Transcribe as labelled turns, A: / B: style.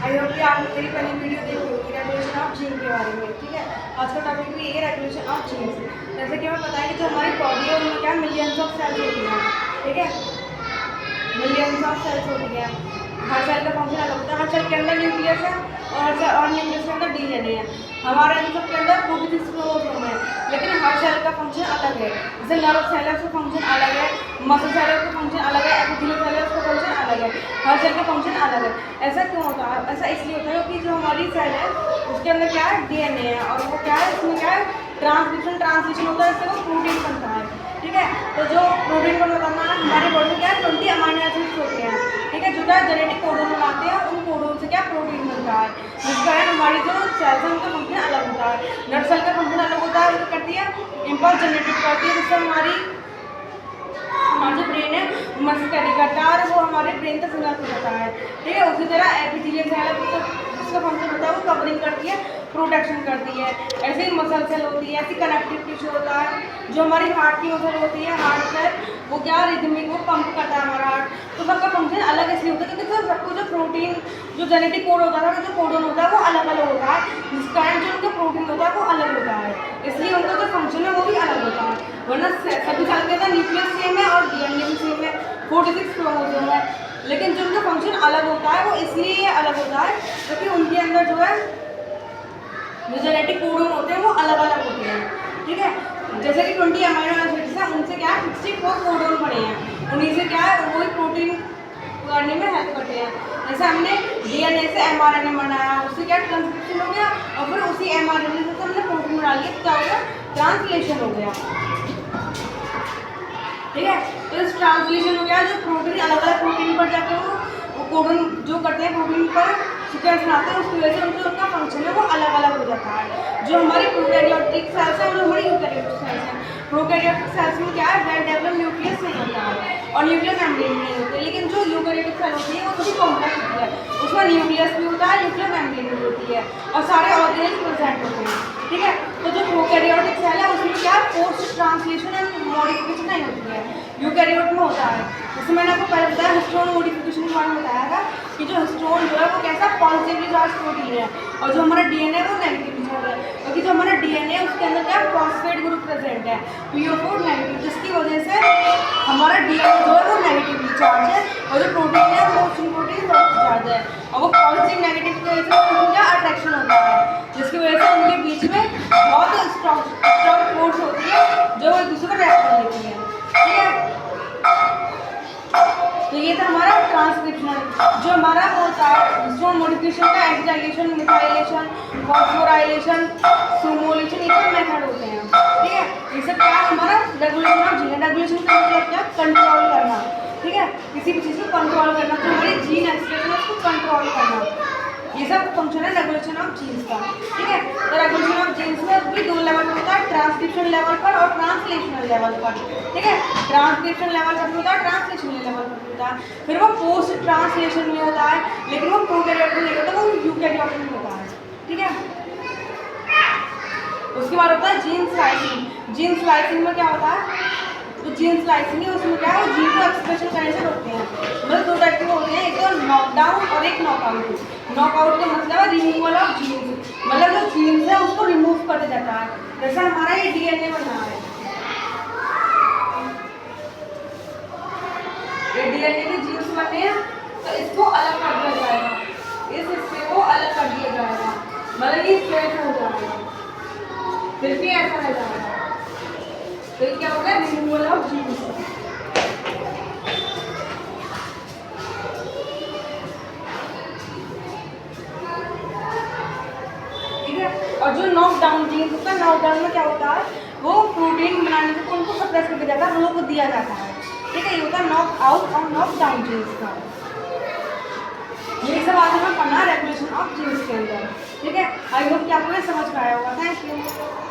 A: I hope कि आप मेरी पहली वीडियो देखी होगी रेगुलेशन ऑफ जीन के बारे में। ठीक है, आज का टॉपिक भी ये रेगुलेशन ऑफ जीन्स। जैसे कि हमें पता है कि जो हमारी बॉडी है उनमें क्या मिलियंस ऑफ सेल्स होती हैं। ठीक है, मिलियंस ऑफ सेल्स होती हैं। हर सेल का फंक्शन अलग होता है। हर सेल के अंदर न्यूक्लियस है और न्यूक्लियस के अंदर डीएनए है। हमारे इन सब के अंदर 46 क्रोमोसोम है, लेकिन हर सेल का फंक्शन अलग है। जैसे नर्व सेल है उसका फंक्शन अलग है, मसल सेल है उसका फंक्शन अलग है, एपिथेलियल सेल है उसका फंक्शन अलग है। हर सेल का फंक्शन अलग है। ऐसा क्यों होता है? ऐसा इसलिए होता है क्योंकि जो हमारी सेल है उसके अंदर क्या है, डीएनए है, और वो क्या है, इसमें क्या है, ट्रांसलेशन होता है, इससे वो प्रोटीन बनता है। ठीक है, तो जो प्रोटीन को बनाना हमारी बॉडी में क्या है, 20 अमीनो एसिड्स होते हैं। ठीक है, जो क्या जेनेटिक कोडोन बनाते हैं, उन कोडोन से क्या प्रोटीन बनता है, जिस कारण हमारी जो सेल्स है उनका फंक्शन अलग होता है। ब्लड सेल का फंक्शन अलग होता है, वो करती है इम्पल्स जनरेट करती है, जिससे हमारा जो ब्रेन है वो मस्ल कैरी करता है और वो हमारे ब्रेन तक सिग्नल पहुंचाता है। ठीक है, उसी तरह एपिथेलियल सेल है जिसका फंक्शन होता है वो कवरिंग करती है, प्रोटेक्शन करती है। ऐसे ही मसल सेल होती है, ऐसी कनेक्टिव टिश्यू होता है। जो हमारी हार्ट की मसल होती है, हार्ट सेल, वो क्या रिदमिक वो पंप करता है हमारा हार्ट। तो सबका फंक्शन अलग इसलिए होता है क्योंकि सबको जो प्रोटीन जो जेनेटिक कोड होता है, जो कोडोन होता है वो अलग अलग होता है, जिस कारण जो उनका प्रोटीन होता है वो अलग होता है, इसलिए उनका जो फंक्शन है वो भी अलग होता है। वरना सभी सेल के अंदर न्यूक्लियस सेम है और डीएनए भी सेम है, 46 क्रोमोसोम है, लेकिन जो उनका फंक्शन अलग होता है वो इसलिए अलग होता है क्योंकि उनके अंदर जो है जो जेनेटिक कोडोन होते हैं वो अलग अलग होते हैं। ठीक है, जैसे कि 20 अमीनो एसिड्स हैं, उनसे क्या 64 कोडोन बने हैं, उन्हीं से क्या है वही प्रोटीन करने में हेल्प करते हैं। जैसे हमने डीएनए से एमआरएनए बनाया, उससे क्या ट्रांसक्रिप्शन हो गया, और फिर उसी एमआरएनए से हमने प्रोटीन बना लिया, क्या हो गया, ट्रांसलेशन हो गया। ठीक है, तो इस ट्रांसलेशन हो गया, जो प्रोटीन अलग अलग प्रोटीन पर जाकर वो कोडोन जो करते हैं प्रोटीन पर सीक्वेंस बनाते हैं, उसकी वजह से उनका फंक्शन है वो अलग अलग हो जाता है। जो हमारी प्रोकैरियोटिक सेल्स है और जो हमारी यूकैरियोटिक सेल्स हैं, प्रोकैरियोटिक सेल्स में क्या है, वेल डेवलप्ड न्यूक्लियस नहीं होता है और न्यूक्लियर मेम्ब्रेन नहीं होते, लेकिन जो यूकैरियोटिक सेल होती है वो थोड़ी कॉम्प्लेक्स होती है, उसमें न्यूक्लियस भी होता है, न्यूक्लियर मेम्ब्रेन भी होती है और सारे ऑर्गेनेल्स प्रेजेंट होते हैं। ठीक है, तो जो प्रोकैरियोटिक सेल है उसमें क्या पोस्ट ट्रांसलेशन एंड मॉडिफिकेशन नहीं होती है, यूकैरियोट में होता है। जैसे मैंने आपको पहले बताया हिस्टोन मॉडिफिकेशन के बारे में बताया था कि जो हिस्टोन जो है वो कैसा पॉजिटिवली चार्ज प्रोटीन है और जो हमारा डीएनए वो नेगेटिवली चार्ज है, क्योंकि जो हमारा डीएनए है उसके अंदर क्या फॉस्फेट ग्रुप प्रेजेंट है, PO4 नेगेटिव, जिसकी वजह से हमारा डीएनए जो है वो नेगेटिवली चार्ज है और जो प्रोटीन है वो प्रोटीन चार्ज है, और वो पॉजिटिव नेगेटिव की वजह से उनका अट्रैक्शन होता है, जिसकी वजह से उनके बीच में बहुत स्ट्रॉन्ग फोर्स होती है जो एक दूसरे को रिएक्ट कर लेती है। ठीक है, तो ये था हमारा ट्रांसक्रिप्शनल। जो हमारा होता है हिस्टोन मॉडिफिकेशन का एक्साइलेशन, मिथाइलेशन, फॉस्फोराइलेशन, सुमोलेशन, ये सब मेथड होते हैं। ठीक है, ये सब क्या है हमारा रेगुलेशन ऑफ जीन। रेगुलेशन का मतलब क्या, कंट्रोल करना। ठीक है, किसी भी चीज़ को कंट्रोल करना, तो हमारी जीन एक्सप्रेशन है उसको कंट्रोल करना, ये सब फंक्शन है रेगुलेशन ऑफ जीन्स का। ठीक है, तो रेगुलेशन ऑफ जीन्स में भी 2 लेवल होता है, ट्रांसक्रिप्शन लेवल पर और ट्रांसलेशनल लेवल पर। ठीक है, ट्रांसक्रिप्शन लेवल पर होता है, ट्रांसलेशनल लेवल पर होता है, फिर वो पोस्ट ट्रांसलेशन में होता है, लेकिन वो प्रोकैरियोट में नहीं होता, वो यूकैरियोट में होता है। ठीक है, उसके बाद होता है जीन स्लाइसिंग। जीन स्लाइसिंग में क्या होता है, तो जीन स्लाइसिंग है उसमें क्या है, वो जीन को एक्सप्रेशन करने से रोकते हैं। मतलब 2 टाइप के होते हैं, एक तो नॉकडाउन और एक नॉकआउट। नॉकआउट का मतलब है रिमूवल ऑफ जीन्स, मतलब जो जीन्स है उसको रिमूव कर दिया जाता है। जैसे हमारा ये डीएनए बना है, ये डीएनए के जीन्स बने हैं, तो इसको अलग कर दिया जाएगा, इस हिस्से को अलग कर दिया जाएगा, मतलब ये स्ट्रेट हो जाएगा, फिर भी ऐसा रह जाएगा, तो ये क्या होगा, रिमूवल ऑफ जीन्स। और जो नॉकडाउन जीन्स होता है, नॉकडाउन में क्या होता है, वो प्रोटीन बनाने से उनको सप्रेस करके जाता है, रोक दिया जाता है। ठीक है, ये होता है नॉक आउट और नॉकडाउन जीन्स का। ये सब आज हमें पढ़ना रेगुलेशन ऑफ जीन्स के अंदर। ठीक है, आई होप कि आपको ये समझ में आया होगा। Thank you.